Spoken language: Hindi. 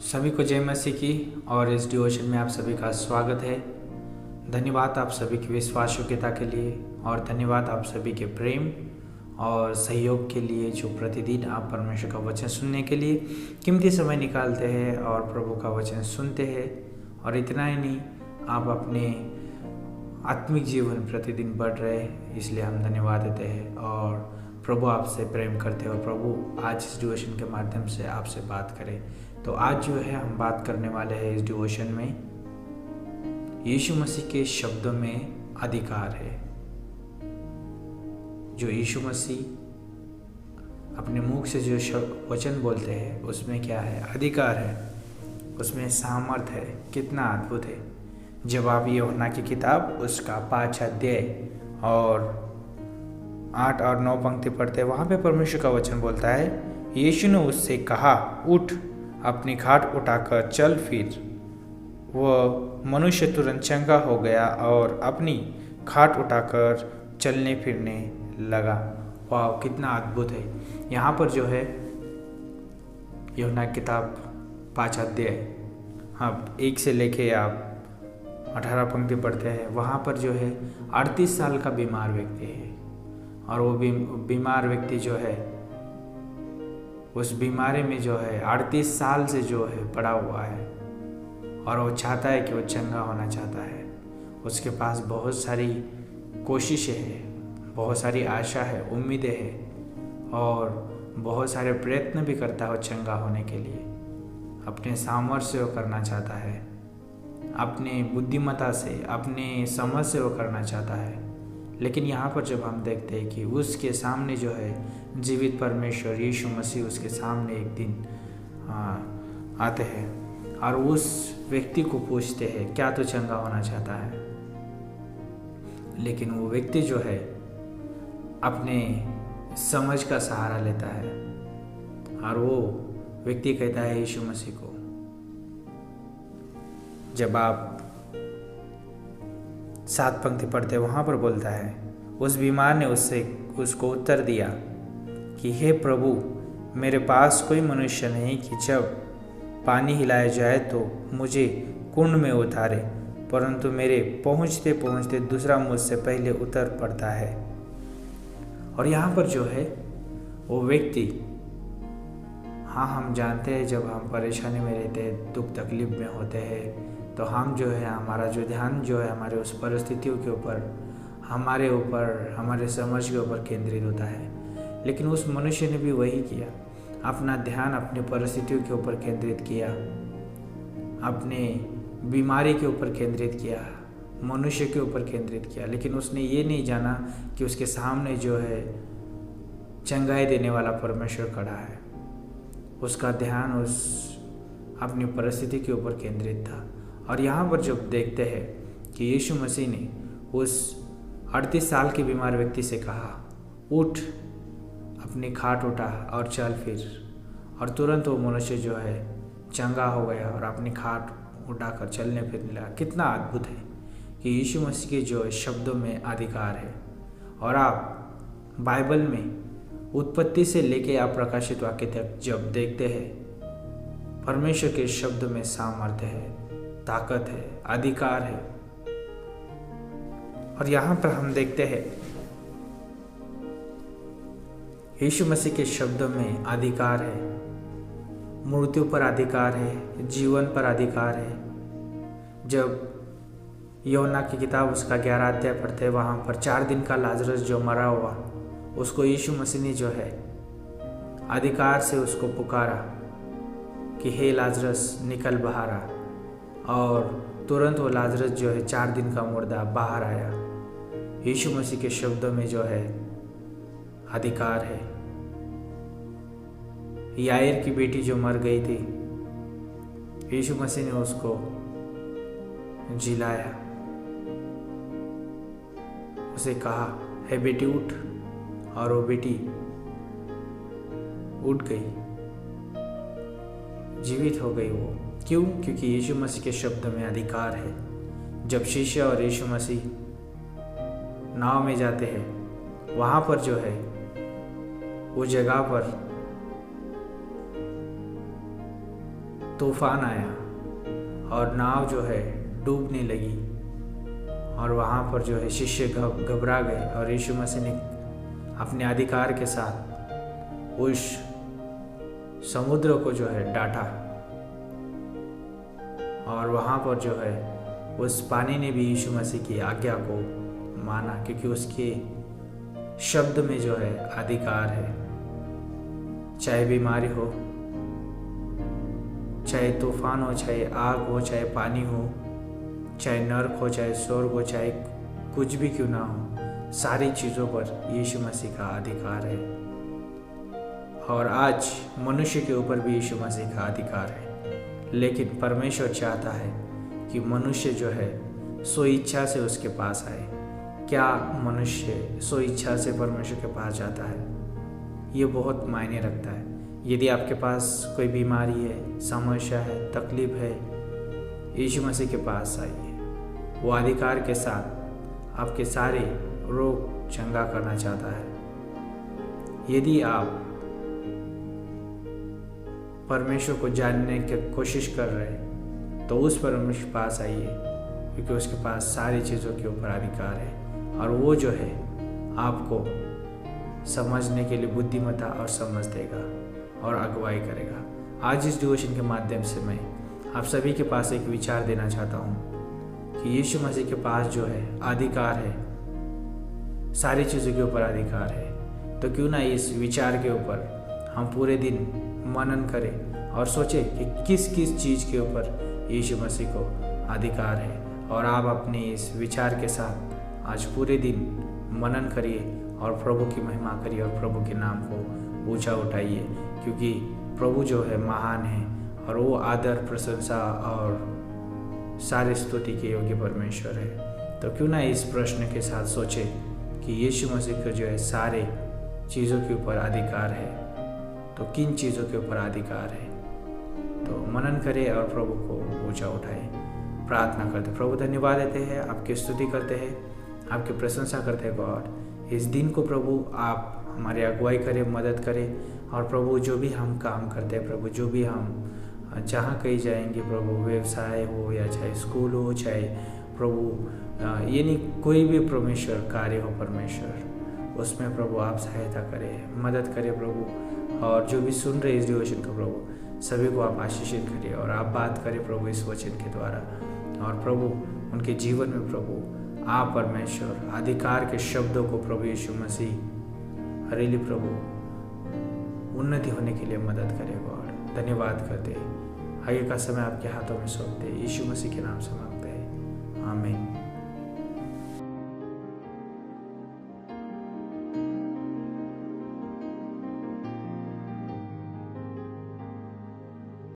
सभी को जय मसीह की। और इस डिवोशन में आप सभी का स्वागत है। धन्यवाद आप सभी की विश्वास योग्यता के लिए और धन्यवाद आप सभी के प्रेम और सहयोग के लिए जो प्रतिदिन आप परमेश्वर का वचन सुनने के लिए कीमती समय निकालते हैं और प्रभु का वचन सुनते हैं। और इतना ही नहीं, आप अपने आत्मिक जीवन प्रतिदिन बढ़ रहे हैं, इसलिए हम धन्यवाद देते हैं और प्रभु आपसे प्रेम करते हैं और प्रभु आज इस डिवोशन के माध्यम से आपसे बात करें। तो आज जो है हम बात करने वाले हैं इस डिवोशन में यीशु मसीह के शब्दों में अधिकार है। जो यीशु मसीह अपने मुख से जो वचन बोलते हैं उसमें क्या है? अधिकार है, उसमें सामर्थ है। कितना अद्भुत है। जब आप यूहन्ना की किताब उसका 5 अध्याय और 8 और 9 पंक्ति पढ़ते हैं, वहाँ पे परमेश्वर का वचन बोलता है, यीशु ने उससे कहा, उठ, अपनी खाट उठाकर चल फिर। वह मनुष्य तुरंत चंगा हो गया और अपनी खाट उठाकर चलने फिरने लगा। वाह, कितना अद्भुत है। यहाँ पर जो है यूहन्ना की किताब 5 अध्याय, हाँ, 1 से लेके आप 18 पंक्ति पढ़ते हैं, वहाँ पर जो है 38 साल का बीमार व्यक्ति है और वो बीमार व्यक्ति जो है उस बीमारी में जो है 38 साल से जो है पड़ा हुआ है और वो चाहता है कि वो चंगा होना चाहता है। उसके पास बहुत सारी कोशिशें हैं, बहुत सारी आशा है, उम्मीदें हैं और बहुत सारे प्रयत्न भी करता है वो चंगा होने के लिए। अपने सामर्थ्य से वो करना चाहता है, अपने बुद्धिमत्ता से, अपने समझ से वो करना चाहता है। लेकिन यहाँ पर जब हम देखते हैं कि उसके सामने जो है जीवित परमेश्वर यीशु मसीह उसके सामने एक दिन आते हैं और उस व्यक्ति को पूछते हैं, क्या तू चंगा होना चाहता है? लेकिन वो व्यक्ति जो है अपने समझ का सहारा लेता है और वो व्यक्ति कहता है यीशु मसीह को, जब आप 7 पंक्ति पढ़ते वहाँ पर बोलता है, उस बीमार ने उसको उत्तर दिया कि हे प्रभु, मेरे पास कोई मनुष्य नहीं कि जब पानी हिलाया जाए तो मुझे कुंड में उतारे, परंतु मेरे पहुँचते पहुँचते दूसरा मुझसे पहले उतर पड़ता है। और यहाँ पर जो है वो व्यक्ति, हाँ, हम जानते हैं जब हम परेशानी में रहते हैं, दुख तकलीफ में होते हैं, तो हम जो है हमारा जो ध्यान जो है हमारे उस परिस्थितियों के ऊपर, हमारे समझ के ऊपर केंद्रित होता है। लेकिन उस मनुष्य ने भी वही किया, अपना ध्यान अपनी परिस्थितियों के ऊपर केंद्रित किया, अपने बीमारी के ऊपर केंद्रित किया, मनुष्य के ऊपर केंद्रित किया। लेकिन उसने ये नहीं जाना कि उसके सामने जो है चंगाई देने वाला परमेश्वर खड़ा है। उसका ध्यान उस अपनी परिस्थिति के ऊपर केंद्रित था। और यहाँ पर जब देखते हैं कि यीशु मसीह ने उस 38 साल के बीमार व्यक्ति से कहा, उठ, अपनी खाट उठा और चल फिर, और तुरंत वो मनुष्य जो है चंगा हो गया और अपनी खाट उठाकर चलने फिरने लगा। कितना अद्भुत है कि यीशु मसीह के जो शब्दों में अधिकार है। और आप बाइबल में उत्पत्ति से लेके आप प्रकाशित वाक्य तक जब देखते हैं, परमेश्वर के शब्दों में सामर्थ्य है, ताकत है, अधिकार है। और यहाँ पर हम देखते हैं यीशु मसीह के शब्दों में अधिकार है। मृत्यु पर अधिकार है, जीवन पर अधिकार है। जब यूहन्ना की किताब उसका 11 अध्याय पढ़ते हैं, वहाँ पर 4 दिन का लाजरस जो मरा हुआ, उसको यीशु मसीह ने जो है अधिकार से उसको पुकारा कि हे लाजरस, निकल बाहर आ। और तुरंत वो लाजरस जो है 4 दिन का मुर्दा बाहर आया। यीशु मसीह के शब्दों में जो है अधिकार है। याईर की बेटी जो मर गई थी, यीशु मसीह ने उसको जिलाया, उसे कहा, हे बेटी उठ, और वो बेटी उठ गई, जीवित हो गई वो। क्यों? क्योंकि यीशु मसीह के शब्द में अधिकार है। जब शिष्य और यीशु मसीह नाव में जाते हैं, वहाँ पर जो है वो जगह पर तूफान आया और नाव जो है डूबने लगी और वहाँ पर जो है शिष्य घबरा गए और यीशु मसीह ने अपने अधिकार के साथ उस समुद्र को जो है डांटा और वहाँ पर जो है उस पानी ने भी यीशु मसीह की आज्ञा को माना, क्योंकि उसके शब्द में जो है अधिकार है। चाहे बीमारी हो, चाहे तूफान हो, चाहे आग हो, चाहे पानी हो, चाहे नरक हो, चाहे स्वर्ग हो, चाहे कुछ भी क्यों ना हो, सारी चीज़ों पर यीशु मसीह का अधिकार है। और आज मनुष्य के ऊपर भी यीशु मसीह का अधिकार है, लेकिन परमेश्वर चाहता है कि मनुष्य जो है सो इच्छा से उसके पास आए। क्या मनुष्य सो इच्छा से परमेश्वर के पास जाता है? ये बहुत मायने रखता है। यदि आपके पास कोई बीमारी है, समस्या है, तकलीफ है, यीशु मसीह के पास आइए। वो अधिकार के साथ आपके सारे रोग चंगा करना चाहता है। यदि आप परमेश्वर को जानने की कोशिश कर रहे हैं तो उस परमेश्वर के पास आइए, क्योंकि उसके पास सारी चीज़ों के ऊपर अधिकार है और वो जो है आपको समझने के लिए बुद्धिमत्ता और समझ देगा और अगुवाई करेगा। आज इस डिवोशन के माध्यम से मैं आप सभी के पास एक विचार देना चाहता हूँ कि यीशु मसीह के पास जो है अधिकार है, सारी चीज़ों के ऊपर अधिकार है। तो क्यों ना इस विचार के ऊपर हम पूरे दिन मनन करें और सोचें कि किस किस चीज़ के ऊपर यीशु मसीह को अधिकार है। और आप अपने इस विचार के साथ आज पूरे दिन मनन करिए और प्रभु की महिमा करिए और प्रभु के नाम को ऊंचा उठाइए, क्योंकि प्रभु जो है महान है और वो आदर, प्रशंसा और सारे स्तुति के योग्य परमेश्वर है। तो क्यों ना इस प्रश्न के साथ सोचें कि यीशु मसीह को जो है सारे चीज़ों के ऊपर अधिकार है, तो किन चीज़ों के ऊपर अधिकार है। तो मनन करें और प्रभु को ऊंचा उठाएं। प्रार्थना करते, प्रभु धन्यवाद देते हैं, आपकी स्तुति करते हैं, आपकी प्रशंसा करते हैं। गॉड, इस दिन को प्रभु आप हमारी अगुवाई करें, मदद करें। और प्रभु जो भी हम काम करते हैं, प्रभु जो भी हम जहाँ कहीं जाएंगे, प्रभु व्यवसाय हो या चाहे स्कूल हो, चाहे प्रभु यानी कोई भी परमेश्वर कार्य हो, परमेश्वर उसमें प्रभु आप सहायता करें, मदद करें प्रभु। और जो भी सुन रहे इस डिवोशन को प्रभु सभी को आप आशीषित करिए और आप बात करें प्रभु इस वचन के द्वारा। और प्रभु उनके जीवन में प्रभु आप परमेश्वर अधिकार के शब्दों को प्रभु यीशु मसीह हरेली प्रभु उन्नति होने के लिए मदद करे। गॉड, धन्यवाद करते, आगे का समय आपके हाथों में सौंपते, यीशु मसीह के नाम से मांगते हैं, आमीन।